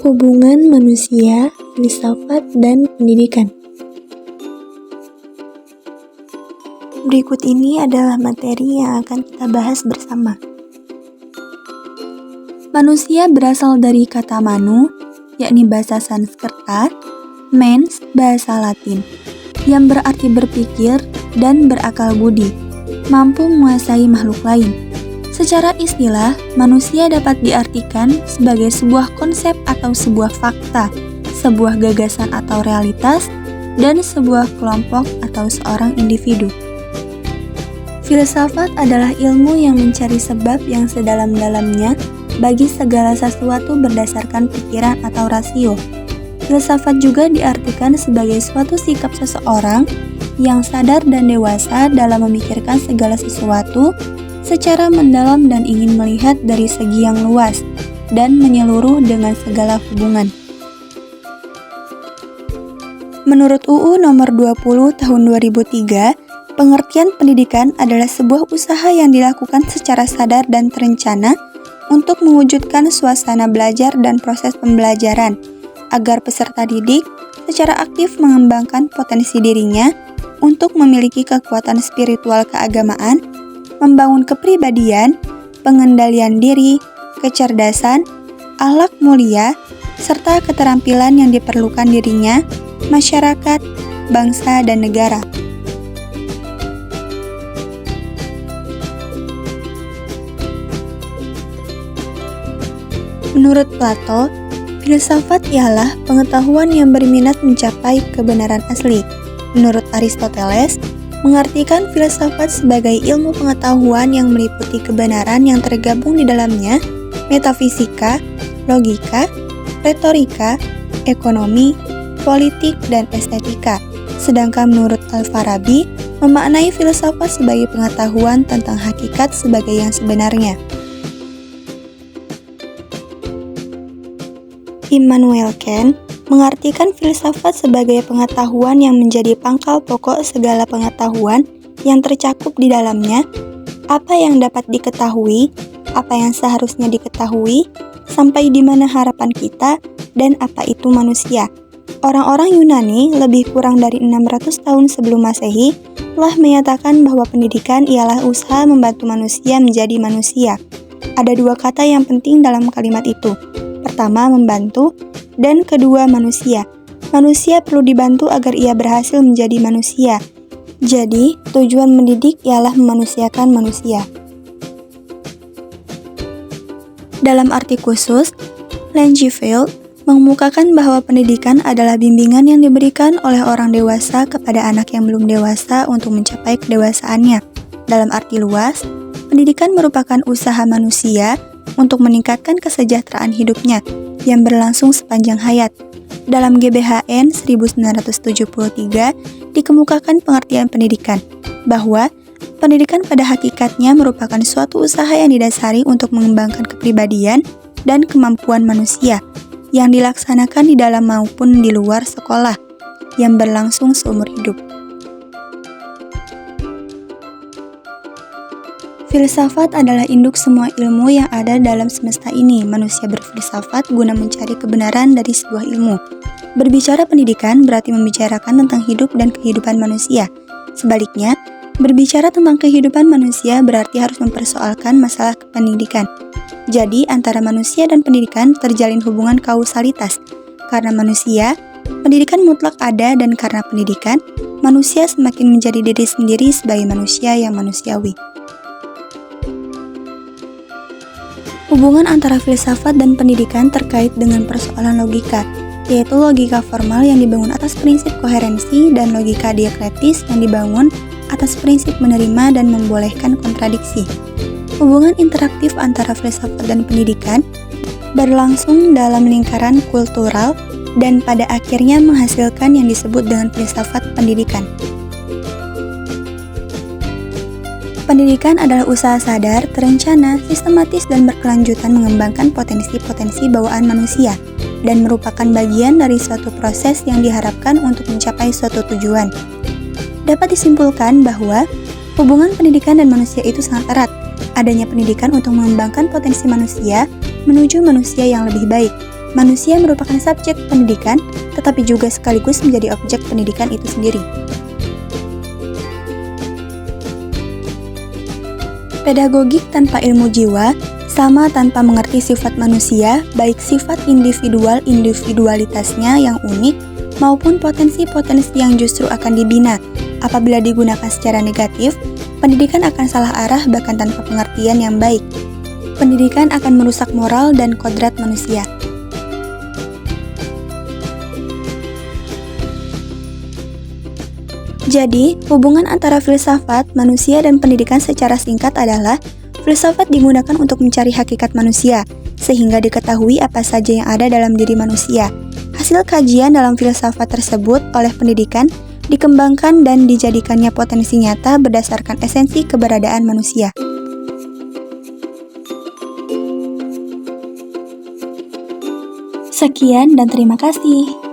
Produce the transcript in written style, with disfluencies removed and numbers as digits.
Hubungan manusia, filsafat, dan pendidikan. Berikut ini adalah materi yang akan kita bahas bersama. Manusia berasal dari kata manu, yakni bahasa Sanskerta, mens, bahasa Latin, yang berarti berpikir dan berakal budi, mampu menguasai makhluk lain. Secara istilah, manusia dapat diartikan sebagai sebuah konsep atau sebuah fakta, sebuah gagasan atau realitas, dan sebuah kelompok atau seorang individu. Filsafat adalah ilmu yang mencari sebab yang sedalam-dalamnya bagi segala sesuatu berdasarkan pikiran atau rasio. Filsafat juga diartikan sebagai suatu sikap seseorang yang sadar dan dewasa dalam memikirkan segala sesuatu secara mendalam dan ingin melihat dari segi yang luas dan menyeluruh dengan segala hubungan. Menurut UU Nomor 20 Tahun 2003, pengertian pendidikan adalah sebuah usaha yang dilakukan secara sadar dan terencana untuk mewujudkan suasana belajar dan proses pembelajaran, agar peserta didik secara aktif mengembangkan potensi dirinya untuk memiliki kekuatan spiritual keagamaan, membangun kepribadian, pengendalian diri, kecerdasan, akhlak mulia, serta keterampilan yang diperlukan dirinya, masyarakat, bangsa, dan negara. Menurut Plato, filsafat ialah pengetahuan yang berminat mencapai kebenaran asli. Menurut Aristoteles, mengartikan filsafat sebagai ilmu pengetahuan yang meliputi kebenaran yang tergabung di dalamnya, metafisika, logika, retorika, ekonomi, politik, dan estetika. Sedangkan menurut Al-Farabi, memaknai filsafat sebagai pengetahuan tentang hakikat sebagai yang sebenarnya. Immanuel Kant mengartikan filsafat sebagai pengetahuan yang menjadi pangkal pokok segala pengetahuan yang tercakup di dalamnya, apa yang dapat diketahui, apa yang seharusnya diketahui, sampai di mana harapan kita, dan apa itu manusia. Orang-orang Yunani lebih kurang dari 600 tahun sebelum Masehi telah menyatakan bahwa pendidikan ialah usaha membantu manusia menjadi manusia. Ada dua kata yang penting dalam kalimat itu. Pertama, membantu, dan kedua, manusia. Manusia perlu dibantu agar ia berhasil menjadi manusia. Jadi, tujuan mendidik ialah memanusiakan manusia. Dalam arti khusus, Langefield mengemukakan bahwa pendidikan adalah bimbingan yang diberikan oleh orang dewasa kepada anak yang belum dewasa untuk mencapai kedewasaannya. Dalam arti luas, pendidikan merupakan usaha manusia untuk meningkatkan kesejahteraan hidupnya yang berlangsung sepanjang hayat. Dalam GBHN 1973 dikemukakan pengertian pendidikan, bahwa pendidikan pada hakikatnya merupakan suatu usaha yang didasari untuk mengembangkan kepribadian dan kemampuan manusia, yang dilaksanakan di dalam maupun di luar sekolah, yang berlangsung seumur hidup. Filsafat adalah induk semua ilmu yang ada dalam semesta ini. Manusia berfilsafat guna mencari kebenaran dari sebuah ilmu. Berbicara pendidikan berarti membicarakan tentang hidup dan kehidupan manusia. Sebaliknya, berbicara tentang kehidupan manusia berarti harus mempersoalkan masalah pendidikan. Jadi, antara manusia dan pendidikan terjalin hubungan kausalitas. Karena manusia, pendidikan mutlak ada, dan karena pendidikan, manusia semakin menjadi diri sendiri sebagai manusia yang manusiawi. Hubungan antara filsafat dan pendidikan terkait dengan persoalan logika, yaitu logika formal yang dibangun atas prinsip koherensi dan logika dialektis yang dibangun atas prinsip menerima dan membolehkan kontradiksi. Hubungan interaktif antara filsafat dan pendidikan berlangsung dalam lingkaran kultural dan pada akhirnya menghasilkan yang disebut dengan filsafat pendidikan. Pendidikan adalah usaha sadar, terencana, sistematis, dan berkelanjutan mengembangkan potensi-potensi bawaan manusia, dan merupakan bagian dari suatu proses yang diharapkan untuk mencapai suatu tujuan. Dapat disimpulkan bahwa hubungan pendidikan dan manusia itu sangat erat. Adanya pendidikan untuk mengembangkan potensi manusia menuju manusia yang lebih baik. manusia merupakan subjek pendidikan, tetapi juga sekaligus menjadi objek pendidikan itu sendiri. Pedagogik tanpa ilmu jiwa sama tanpa mengerti sifat manusia, baik sifat individualitasnya yang unik maupun potensi-potensi yang justru akan dibina. Apabila digunakan secara negatif, pendidikan akan salah arah bahkan tanpa pengertian yang baik. Pendidikan akan merusak moral dan kodrat manusia. Jadi, hubungan antara filsafat, manusia, dan pendidikan secara singkat adalah filsafat digunakan untuk mencari hakikat manusia, sehingga diketahui apa saja yang ada dalam diri manusia. Hasil kajian dalam filsafat tersebut oleh pendidikan dikembangkan dan dijadikannya potensi nyata berdasarkan esensi keberadaan manusia. Sekian dan terima kasih.